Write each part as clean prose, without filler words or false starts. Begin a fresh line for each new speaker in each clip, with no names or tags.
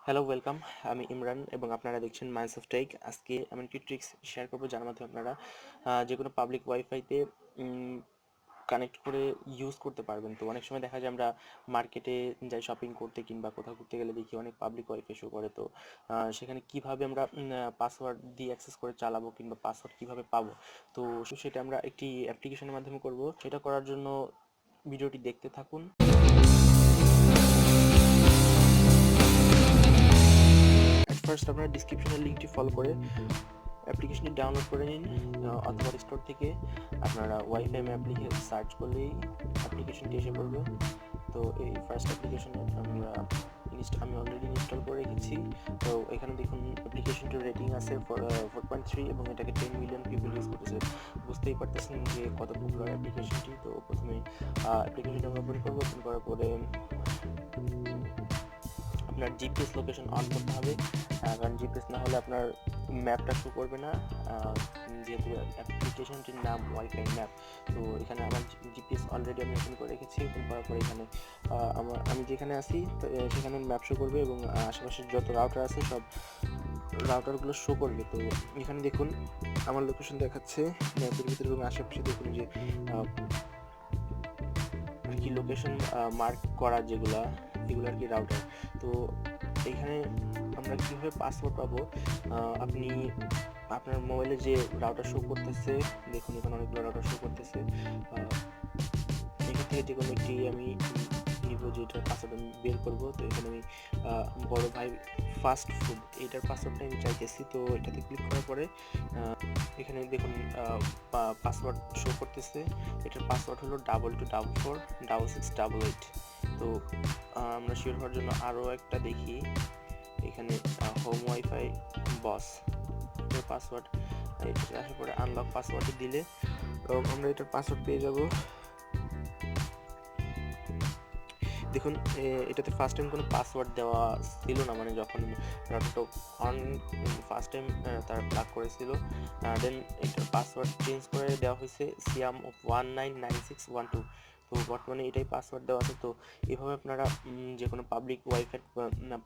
Hello, welcome. আমি ইমরান এবং আপনারা দেখছেন মাইন্ডস অফ টেক। আজকে আমি একটি ট্রিক্স শেয়ার করবো যার মাধ্যমে আপনারা যে কোনো পাবলিক ওয়াইফাইতে কানেক্ট করে ইউজ করতে পারবেন। তো অনেক সময় দেখা যায় আমরা মার্কেটে যাই শপিং করতে কিংবা কোথাও ঘুরতে গেলে দেখি অনেক পাবলিক ওয়াইফাই শো করে। তো সেখানে কিভাবে আমরা পাসওয়ার্ড দিয়ে অ্যাক্সেস করে চালাবো কিংবা পাসওয়ার্ড কিভাবে পাবো, তো সেটা আমরা একটি অ্যাপ্লিকেশনের মাধ্যমে করব। সেটা করার জন্য ভিডিওটি দেখতে থাকুন। ফার্স্ট আপনারা ডিসক্রিপশনের লিঙ্কটি ফলো করে অ্যাপ্লিকেশনটি ডাউনলোড করে নিন অথবা স্টোর থেকে আপনারা ওয়াইফাই ম্যাপ লিখে সার্চ করলেই অ্যাপ্লিকেশনটি এসে পড়বে। তো এই ফার্স্ট অ্যাপ্লিকেশনে আমি অলরেডি ইনস্টল করে রেখেছি। তো এখানে দেখুন অ্যাপ্লিকেশনটির রেটিং আছে 4.3 এবং এটাকে 10 মিলিয়ন পিপল ইউজ করতেছে। বুঝতেই পারতেছেন যে কত পপুলার অ্যাপ্লিকেশনটি। তো প্রথমে অ্যাপ্লিকেশনটি আমরা ওপেন করবো। ওপেন করার পরে আপনার জিপিএস লোকেশন অন করতে হবে, কারণ জিপিএস না হলে আপনার ম্যাপটা শো করবে না, যেহেতু অ্যাপ্লিকেশনটির নাম ওয়াইফাই ম্যাপ। তো এখানে আমার জিপিএস অলরেডি আমি ওপেন করে রেখেছি। ওপেন করার পরে এখানে আমি যেখানে আছি তো সেখানে ম্যাপ শো করবে এবং আশেপাশের যত রাউটার আছে সব রাউটারগুলো শো করবে। তো এখানে দেখুন আমার লোকেশন দেখাচ্ছে ম্যাপের ভিতরে এবং আশেপাশে দেখুন যে কি লোকেশন মার্ক করা যেগুলো এগুলো আর কি রাউটার। তো এখানে আমরা কীভাবে পাসওয়ার্ড পাবো, আপনি আপনার মোবাইলে যে রাউটার শো করতেছে, দেখুন এখানে অনেকগুলো রাউটার শো করতেছে। এখান থেকে যে কোনো একটি আমি নিব, যেটার পাসওয়ার্ড আমি বের করবো। তো এখানে আমি বড় ভাই ফাস্ট ফুড এইটার পাসওয়ার্ডটা আমি চাইতেছি। তো এটাতে ক্লিক করার পরে এখানে দেখুন পাসওয়ার্ড শো করতেছে। এটার পাসওয়ার্ড হলো 22446688। তো আমরা শিওর হওয়ার জন্য আরও একটা দেখি, এখানে হোম ওয়াইফাই বস এর পাসওয়ার্ড এটা আসার পরে আনলক পাসওয়ার্ড দিলে আমরা এটার পাসওয়ার্ড পেয়ে যাব। দেখুন এটাতে ফার্স্ট টাইম কোনো পাসওয়ার্ড দেওয়া ছিল না, মানে যখন রাউটারটা অন ফার্স্ট টাইম তার প্লাগ করেছিল, দেন এটার পাসওয়ার্ড চেঞ্জ করে দেওয়া হয়েছে সিয়াম 199612। তো বর্তমানে এটাই পাসওয়ার্ড দেওয়া আছে। তো এভাবে আপনারা যে কোনো পাবলিক ওয়াইফাই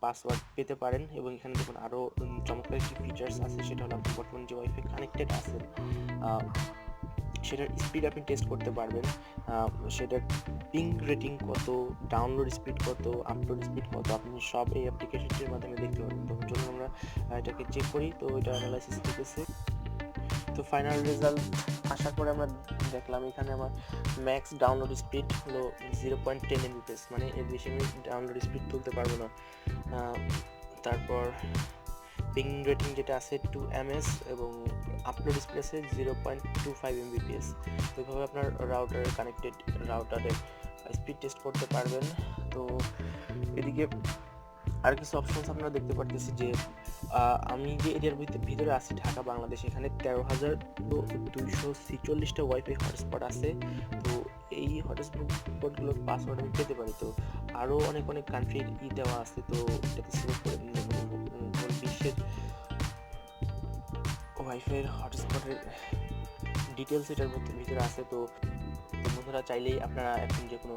পাসওয়ার্ড পেতে পারেন। এবং এখানে দেখুন আরও চমৎকার একটি ফিচার্স আছে, সেটা হলো আপনি বর্তমানে যে ওয়াইফাই কানেক্টেড আছেন সেটার স্পিড আপনি টেস্ট করতে পারবেন, সেটার পিং রেটিং কত, ডাউনলোড স্পিড কত, আপলোড স্পিড কত, আপনি সব এই অ্যাপ্লিকেশনটির মাধ্যমে দেখতে পারবেন। তো চলুন আমরা এটাকে চেক করি। তো এটা অ্যানালাইসিস দিতেছে। তো ফাইনাল রেজাল্ট আসার পরে আমরা দেখলাম এখানে আমার ম্যাক্স ডাউনলোড স্পিড হলো 0.10 MBps, মানে এর বেশি আমি ডাউনলোড স্পিড তুলতে পারবো না। তারপর পিং রেটিং যেটা আছে 2 ms এবং আপলোড স্পিড আছে 0.25 MBps। তো এইভাবে আপনার রাউটারের স্পিড টেস্ট করতে পারবেন। তো এদিকে আর কিছু অপশনস আপনারা দেখতে পারতেছি যে আমি যে এরিয়ার ভিতরে আছি ঢাকা বাংলাদেশ, এখানে 13,246টা ওয়াইফাই হটস্পট আছে। তো এই হটস্পটগুলোর পাসওয়ার্ড আমি পেতে পারি। তো আরও অনেক কান্ট্রির দেওয়া আছে। তো এটাতে সিলেক্ট করে নিলে বিশ্বের ওয়াইফাইয়ের হটস্পটের ডিটেলস এটার ভিতরে আছে। তো বন্ধুরা চাইলেই আপনারা এখন যে কোনো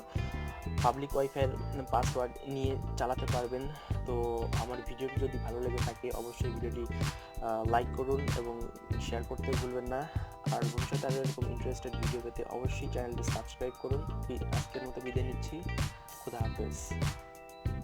পাবলিক ওয়াইফাইয়ের পাসওয়ার্ড নিয়ে চালাতে পারবেন। তো আমার ভিডিওটি যদি ভালো লেগে থাকে অবশ্যই ভিডিওটি লাইক করুন এবং শেয়ার করতে ভুলবেন না। আর ভবিষ্যতে আরও এরকম ইন্টারেস্টেড ভিডিও পেতে অবশ্যই চ্যানেলটি সাবস্ক্রাইব করুন। আজকের মতো বিদায় নিচ্ছি। খুদা হাফেজ।